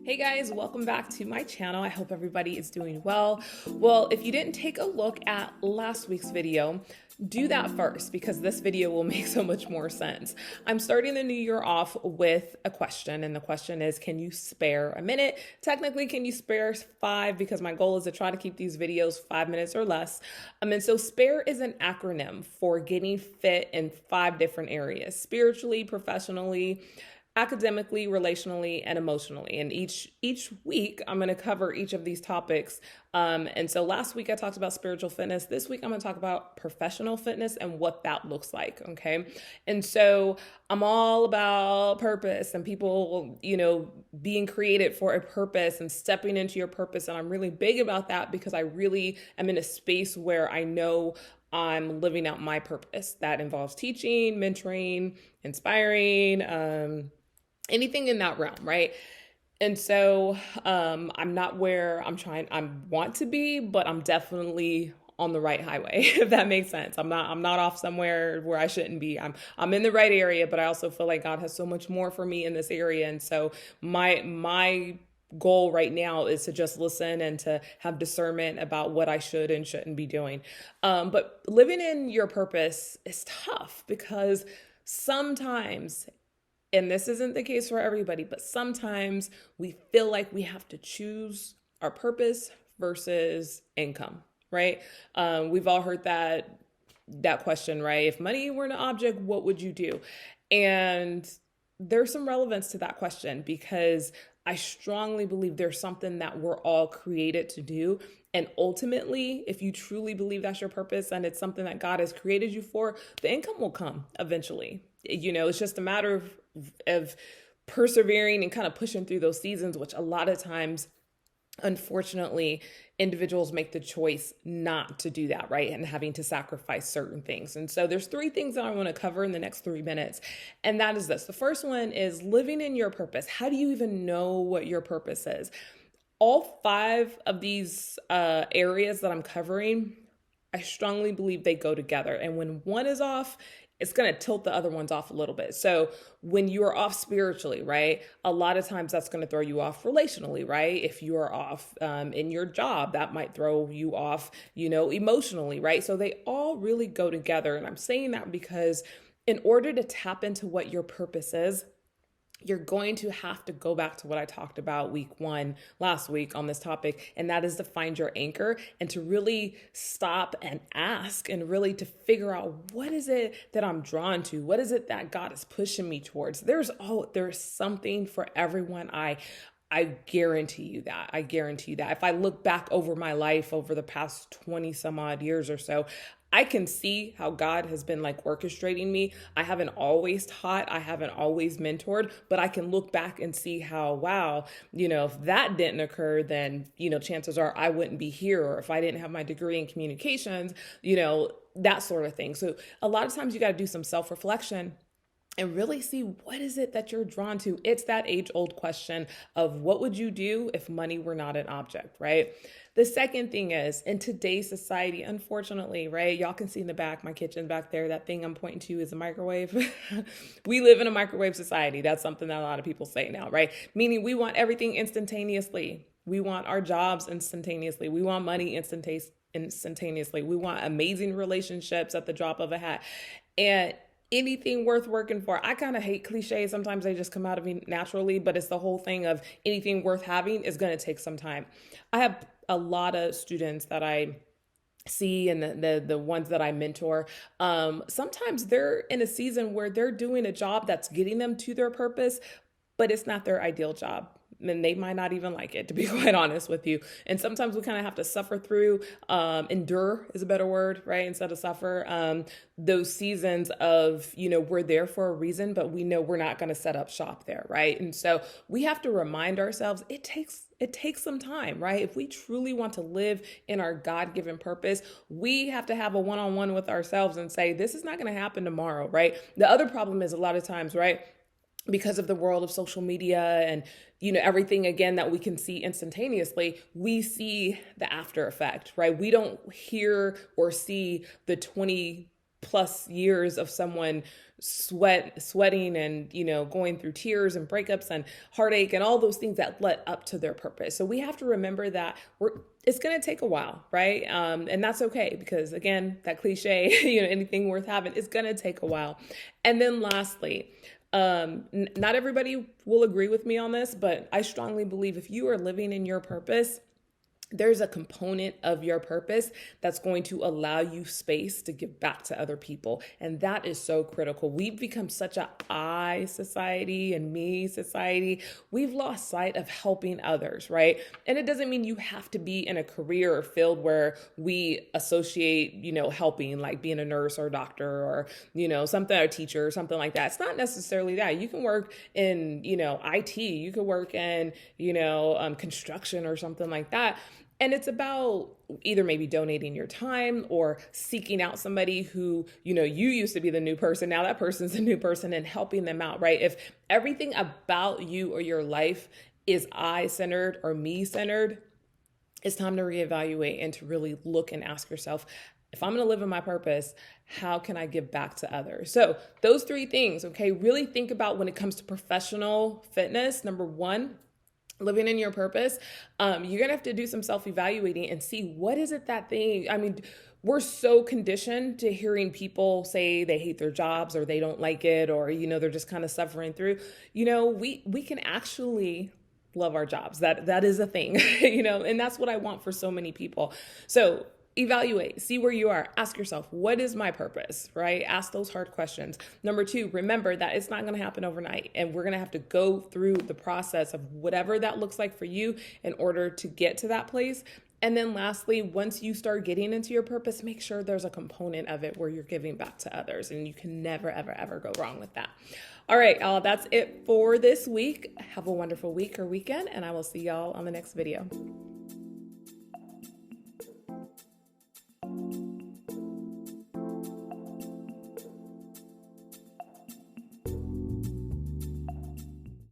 Hey guys, welcome back to my channel. I hope everybody is doing well. Well, if you didn't take a look at last week's video, do that first because this video will make so much more sense. I'm starting the new year off with a question, and the question is, can you spare a minute? Technically, can you spare 5? Because my goal is to try to keep these videos 5 minutes or less. And so SPARE is an acronym for getting fit in 5 different areas: spiritually, professionally, academically, relationally, and emotionally. And each week, I'm going to cover each of these topics. And so last week I talked about spiritual fitness. This week I'm going to talk about professional fitness and what that looks like. Okay. And so I'm all about purpose and people, being created for a purpose and stepping into your purpose. And I'm really big about that because I really am in a space where I know I'm living out my purpose. That involves teaching, mentoring, inspiring, anything in that realm, right? And so I'm not where I want to be, but I'm definitely on the right highway, if that makes sense. I'm not off somewhere where I shouldn't be. I'm in the right area, but I also feel like God has so much more for me in this area. And so my goal right now is to just listen and to have discernment about what I should and shouldn't be doing. But living in your purpose is tough because sometimes, and this isn't the case for everybody, but sometimes we feel like we have to choose our purpose versus income, right? We've all heard that question, right? If money were an object, what would you do? And there's some relevance to that question because I strongly believe there's something that we're all created to do. And ultimately, if you truly believe that's your purpose and it's something that God has created you for, the income will come eventually. It's just a matter of persevering and kind of pushing through those seasons, which a lot of times, unfortunately, individuals make the choice not to do that, right? And having to sacrifice certain things. And so there's 3 things that I want to cover in the next 3 minutes. And that is this. The first one is living in your purpose. How do you even know what your purpose is? All 5 of these areas that I'm covering, I strongly believe they go together. And when one is off, it's going to tilt the other ones off a little bit. So when you are off spiritually, right, a lot of times that's going to throw you off relationally, right? If you are off in your job, that might throw you off, emotionally, right? So they all really go together. And I'm saying that because in order to tap into what your purpose is, you're going to have to go back to what I talked about week 1 last week on this topic, and that is to find your anchor and to really stop and ask and really to figure out, what is it that I'm drawn to? What is it that God is pushing me towards? There's something for everyone. I guarantee you that. I guarantee you that. If I look back over my life over the past 20 some odd years or so, I can see how God has been like orchestrating me. I haven't always taught, I haven't always mentored, but I can look back and see how, wow, if that didn't occur, then, chances are I wouldn't be here. Or if I didn't have my degree in communications, that sort of thing. So a lot of times you got to do some self-reflection and really see, what is it that you're drawn to? It's that age-old question of, what would you do if money were not an object, right? The second thing is, in today's society, unfortunately, right, y'all can see in the back, my kitchen back there, that thing I'm pointing to is a microwave. We live in a microwave society. That's something that a lot of people say now, right? Meaning we want everything instantaneously. We want our jobs instantaneously. We want money instantaneously. We want amazing relationships at the drop of a hat. And anything worth working for. I kind of hate cliches. Sometimes they just come out of me naturally, but it's the whole thing of anything worth having is going to take some time. I have a lot of students that I see and the ones that I mentor. Sometimes they're in a season where they're doing a job that's getting them to their purpose, but it's not their ideal job. And they might not even like it, to be quite honest with you. And sometimes we kind of have to suffer through, endure is a better word, right? Instead of suffer, those seasons of, we're there for a reason, but we know we're not going to set up shop there, right? And so we have to remind ourselves, it takes some time, right? If we truly want to live in our God-given purpose, we have to have a one-on-one with ourselves and say, this is not going to happen tomorrow, right? The other problem is a lot of times, right, because of the world of social media and, everything again that we can see instantaneously, we see the after effect, right? We don't hear or see the 20 plus years of someone sweating and, going through tears and breakups and heartache and all those things that led up to their purpose. So we have to remember that it's going to take a while, right? And that's okay, because again, that cliche, anything worth having is going to take a while. And then lastly, not everybody will agree with me on this, but I strongly believe if you are living in your purpose, there's a component of your purpose that's going to allow you space to give back to other people. And that is so critical. We've become such a I society and me society. We've lost sight of helping others, right? And it doesn't mean you have to be in a career or field where we associate, helping, like being a nurse or a doctor or, something, or a teacher or something like that. It's not necessarily that. You can work in, IT, you could work in, construction or something like that. And it's about either maybe donating your time or seeking out somebody who, you used to be the new person. Now that person's the new person, and helping them out, right? If everything about you or your life is I-centered or me-centered, it's time to reevaluate and to really look and ask yourself, if I'm going to live in my purpose, how can I give back to others? So those 3 things, okay, really think about when it comes to professional fitness. Number 1, living in your purpose, you're going to have to do some self-evaluating and see what is it that thing. I mean, we're so conditioned to hearing people say they hate their jobs or they don't like it, or, they're just kind of suffering through. We can actually love our jobs. That is a thing, and that's what I want for so many people. So evaluate, see where you are, ask yourself, what is my purpose, right? Ask those hard questions. Number 2, remember that it's not going to happen overnight, and we're going to have to go through the process of whatever that looks like for you in order to get to that place. And then lastly, once you start getting into your purpose, make sure there's a component of it where you're giving back to others, and you can never, ever, ever go wrong with that. All right, that's it for this week. Have a wonderful week or weekend, and I will see y'all on the next video.